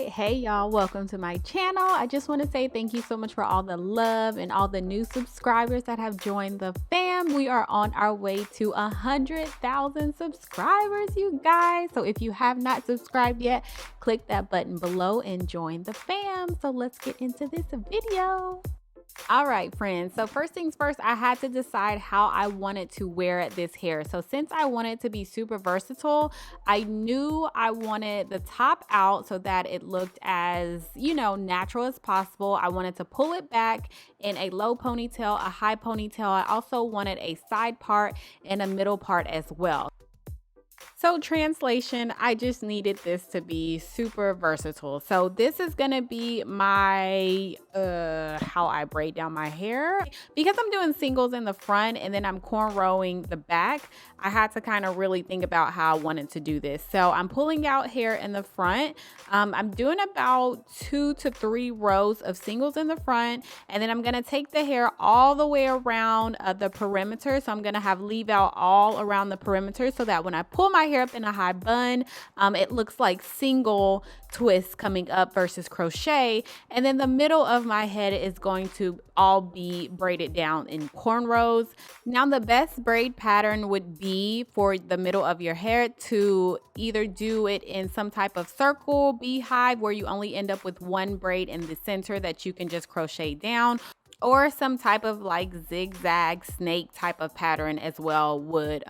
right, hey y'all, welcome to my channel. I just want to say thank you so much for all the love and all the new subscribers that have joined the fam. We are on our way to 100,000 subscribers, you guys. So if you have not subscribed yet, click that button below and join the fam. So let's get into this video. All right, friends. So first things first, I had to decide how I wanted to wear this hair. So since I wanted to be super versatile, I knew I wanted the top out so that it looked as, natural as possible. I wanted to pull it back in a low ponytail, a high ponytail. I also wanted a side part and a middle part as well. So translation, I just needed this to be super versatile. So this is going to be my, how I braid down my hair. Because I'm doing singles in the front and then I'm cornrowing the back, I had to kind of really think about how I wanted to do this. So I'm pulling out hair in the front. I'm doing about 2 to 3 rows of singles in the front. And then I'm going to take the hair all the way around the perimeter. So I'm going to have leave out all around the perimeter so that when I pull my hair up in a high bun, it looks like single twists coming up versus crochet. And then the middle of my head is going to all be braided down in cornrows. Now the best braid pattern would be for the middle of your hair to either do it in some type of circle, beehive, where you only end up with one braid in the center that you can just crochet down, or some type of like zigzag snake type of pattern as well would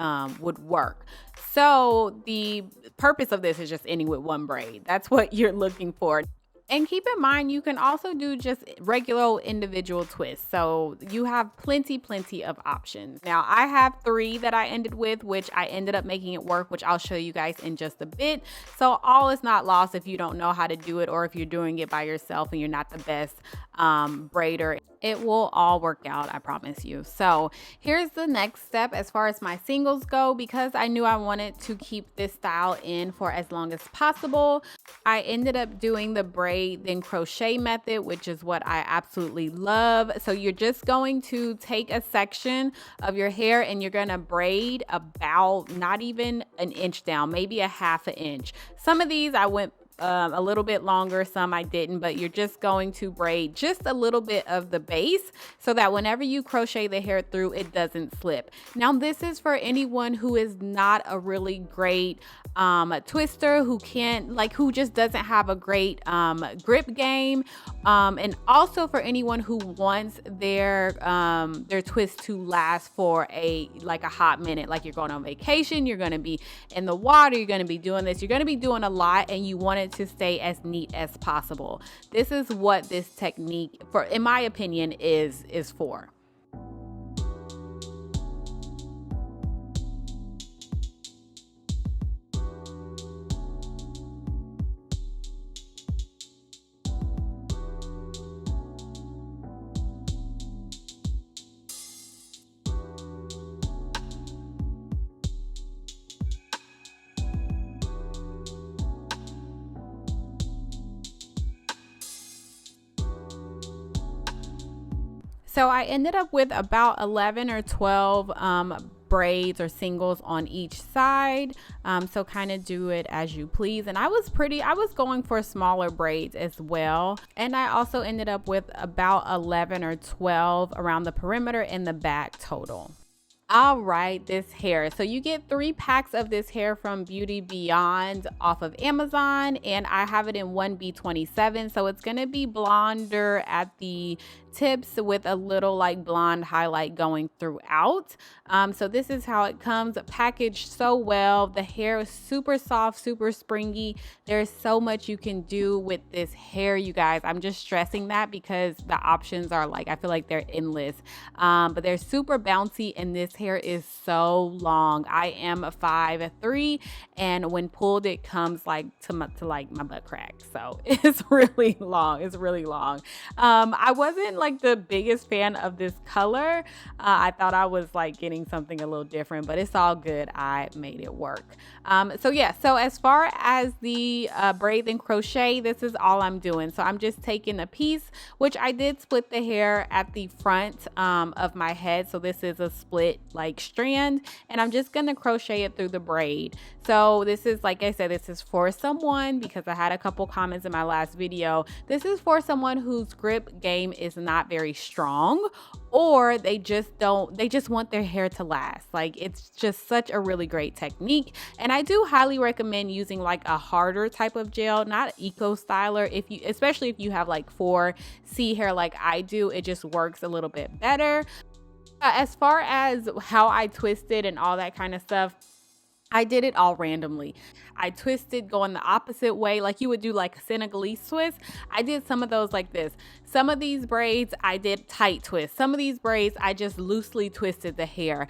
work. So the purpose of this is just ending with one braid. That's what you're looking for. And keep in mind, you can also do just regular individual twists. So you have plenty of options. Now I have 3 that I ended with, which I ended up making it work, which I'll show you guys in just a bit. So all is not lost if you don't know how to do it, or if you're doing it by yourself and you're not the best braider. It will all work out, I promise you. So here's the next step as far as my singles go. Because I knew I wanted to keep this style in for as long as possible, I ended up doing the braid then crochet method, which is what I absolutely love. So you're just going to take a section of your hair and you're going to braid about not even an inch down, maybe a ½ inch. Some of these I went a little bit longer, some I didn't, but you're just going to braid just a little bit of the base so that whenever you crochet the hair through, it doesn't slip. Now this is for anyone who is not a really great twister, who just doesn't have a great grip game, and also for anyone who wants their twist to last for a hot minute, like you're going on vacation, you're going to be in the water, you're going to be doing this, you're going to be doing a lot, and you want it to stay as neat as possible. This is what this technique, in my opinion, is for. So I ended up with about 11 or 12 braids or singles on each side. So kind of do it as you please. And I was going for smaller braids as well. And I also ended up with about 11 or 12 around the perimeter and the back total. All right, this hair. So you get 3 packs of this hair from Beauty Beyond off of Amazon, and I have it in 1B27. So it's going to be blonder at the tips with a little blonde highlight going throughout. So this is how it comes, packaged so well. The hair is super soft, super springy. There's so much you can do with this hair, you guys. I'm just stressing that because the options are I feel like they're endless. But they're super bouncy, and this hair is so long. I am 5'3", and when pulled, it comes to my butt crack. So it's really long. I wasn't like the biggest fan of this color. I thought I was like getting something a little different, but it's all good. I made it work. So yeah, so as far as the braid and crochet, this is all I'm doing. So I'm just taking a piece, which I did split the hair at the front of my head. So this is a split like strand, and I'm just gonna crochet it through the braid. So this is, like I said, this is for someone, because I had a couple comments in my last video. This is for someone whose grip game is not very strong, or they just want their hair to last. Like, it's just such a really great technique. And I do highly recommend using like a harder type of gel, not eco styler, especially if you have like 4C hair like I do. It just works a little bit better. As far as how I twisted and all that kind of stuff, I did it all randomly. I twisted going the opposite way, like you would do like a Senegalese twist. I did some of those like this. Some of these braids I did tight twists. Some of these braids I just loosely twisted the hair.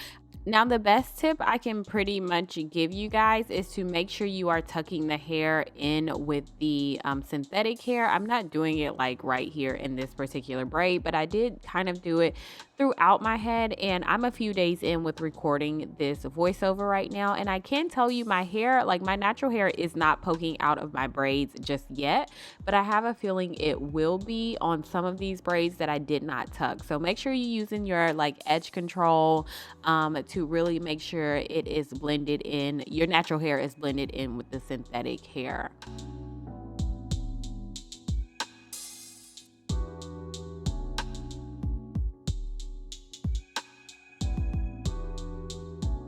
Now, the best tip I can pretty much give you guys is to make sure you are tucking the hair in with the synthetic hair. I'm not doing it like right here in this particular braid, but I did kind of do it throughout my head. And I'm a few days in with recording this voiceover right now, and I can tell you my hair, like my natural hair, is not poking out of my braids just yet, but I have a feeling it will be on some of these braids that I did not tuck. So make sure you're using your like edge control to really make sure it is blended in, your natural hair is blended in with the synthetic hair.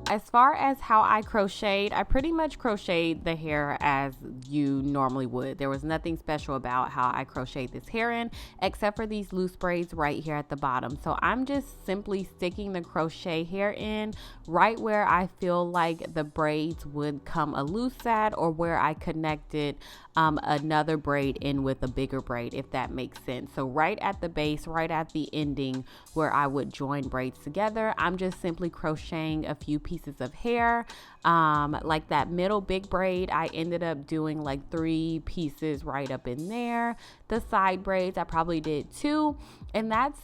As far as how I crocheted, I pretty much crocheted the hair as you normally would. There was nothing special about how I crocheted this hair in, except for these loose braids right here at the bottom. So I'm just simply sticking the crochet hair in right where I feel like the braids would come a loose at, or where I connected another braid in with a bigger braid, if that makes sense. So right at the base, right at the ending where I would join braids together, I'm just simply crocheting a few pieces of hair. Like that middle big braid, I ended up doing like 3 pieces right up in there. The side braids, I probably did 2, and that's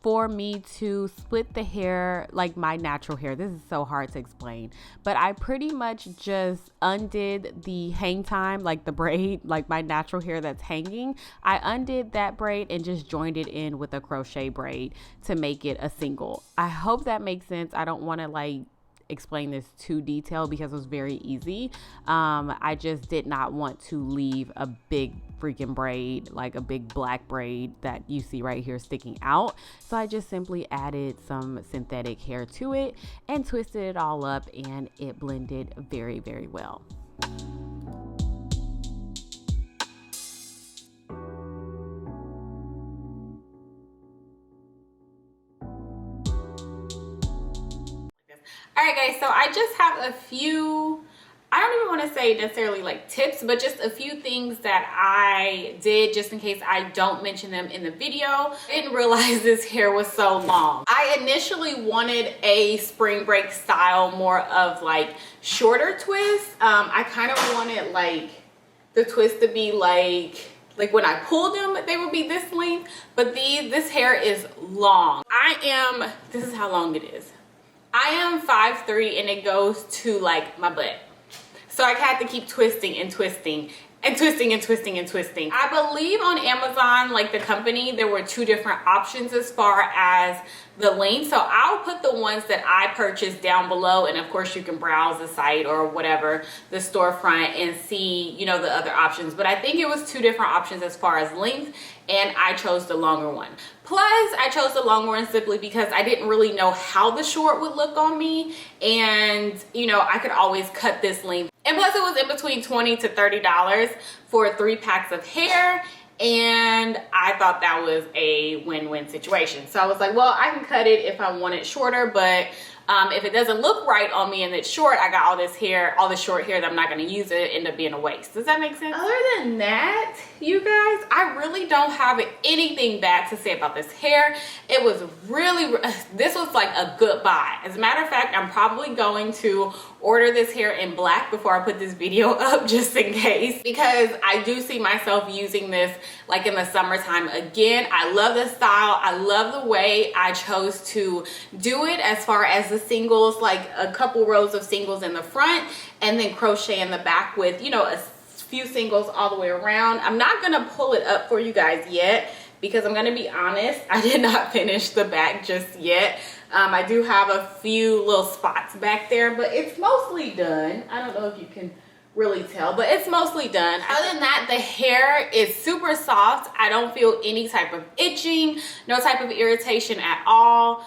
for me to split the hair like my natural hair. This is so hard to explain, but I pretty much just undid the hang time, like the braid, like my natural hair that's hanging. I undid that braid and just joined it in with a crochet braid to make it a single. I hope that makes sense. I don't want to like explain this too detailed because it was very easy. I just did not want to leave a big freaking braid, like a big black braid that you see right here sticking out. So I just simply added some synthetic hair to it and twisted it all up, and it blended very, very well. All right, guys, so I just have a few, I don't even want to say necessarily like tips, but just a few things that I did just in case I don't mention them in the video. I didn't realize this hair was so long. I initially wanted a spring break style, more of like shorter twists. I kind of wanted like the twist to be like when I pulled them, they would be this length, but this hair is long. This is how long it is. I am 5'3" and it goes to like my butt. So I had to keep twisting and twisting and twisting and twisting and twisting. I believe on Amazon, like the company, there were 2 different options as far as the length. So I'll put the ones that I purchased down below, and of course you can browse the site or whatever, the storefront, and see, you know, the other options. But I think it was 2 different options as far as length, and I chose the longer one. Plus, I chose the longer one simply because I didn't really know how the short would look on me, and you know, I could always cut this length. And plus it was in between $20 to $30 for 3 packs of hair, and I thought that was a win-win situation. So I was like, well, I can cut it if I want it shorter, but If it doesn't look right on me and it's short, I got all this hair, all the short hair that I'm not going to use, it end up being a waste. Does that make sense? Other than that, you guys, I really don't have anything bad to say about this hair. It was really, this was like a good buy. As a matter of fact, I'm probably going to order this hair in black before I put this video up, just in case, because I do see myself using this like in the summertime again. I love the style. I love the way I chose to do it, as far as the singles, like a couple rows of singles in the front and then crochet in the back with, you know, a few singles all the way around. I'm not gonna pull it up for you guys yet because I'm gonna be honest, I did not finish the back just yet. I do have a few little spots back there, but it's mostly done. I don't know if you can really tell, but it's mostly done. Other than that, the hair is super soft. I don't feel any type of itching, no type of irritation at all.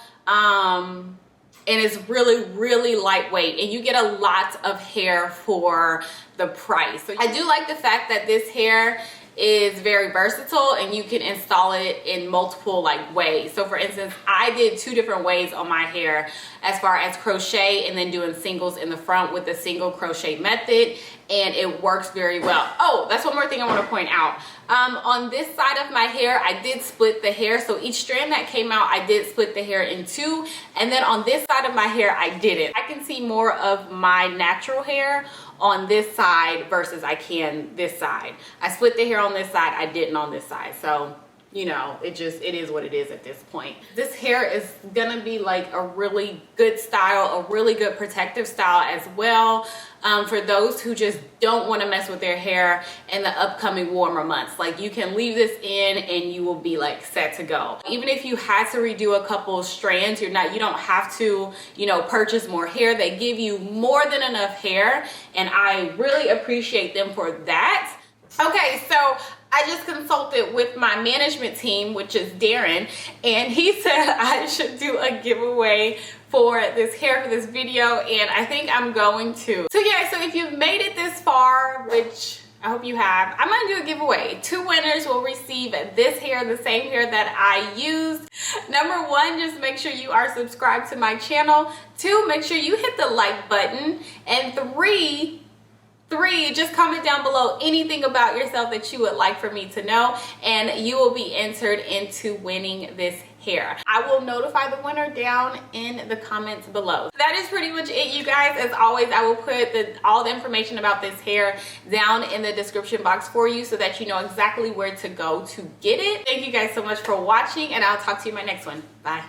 And it's really, really lightweight, and you get a lot of hair for the price. So I do like the fact that this hair is very versatile and you can install it in multiple like ways. So for instance, I did 2 different ways on my hair, as far as crochet and then doing singles in the front with the single crochet method, and it works very well. Oh, that's one more thing I want to point out. On this side of my hair, I did split the hair. So each strand that came out, I did split the hair in 2. And then on this side of my hair, I didn't. I can see more of my natural hair on this side versus I can this side. I split the hair on this side, I didn't on this side. So, you know, it is what it is at this point. This hair is gonna be like a really good style, a really good protective style as well, for those who just don't want to mess with their hair in the upcoming warmer months. Like, you can leave this in and you will be like set to go. Even if you had to redo a couple strands, you don't have to, you know, purchase more hair. They give you more than enough hair, and I really appreciate them for that. Okay, so I just consulted with my management team, which is Darren, and he said I should do a giveaway for this hair for this video, and I think I'm going to. So yeah, so if you've made it this far, which I hope you have, I'm gonna do a giveaway. 2 winners will receive this hair, the same hair that I used. Number 1, just make sure you are subscribed to my channel. 2, make sure you hit the like button. And 3, just comment down below anything about yourself that you would like for me to know, and you will be entered into winning this hair. I will notify the winner down in the comments below. That is pretty much it, you guys. As always, I will put all the information about this hair down in the description box for you so that you know exactly where to go to get it. Thank you guys so much for watching, and I'll talk to you in my next one. Bye.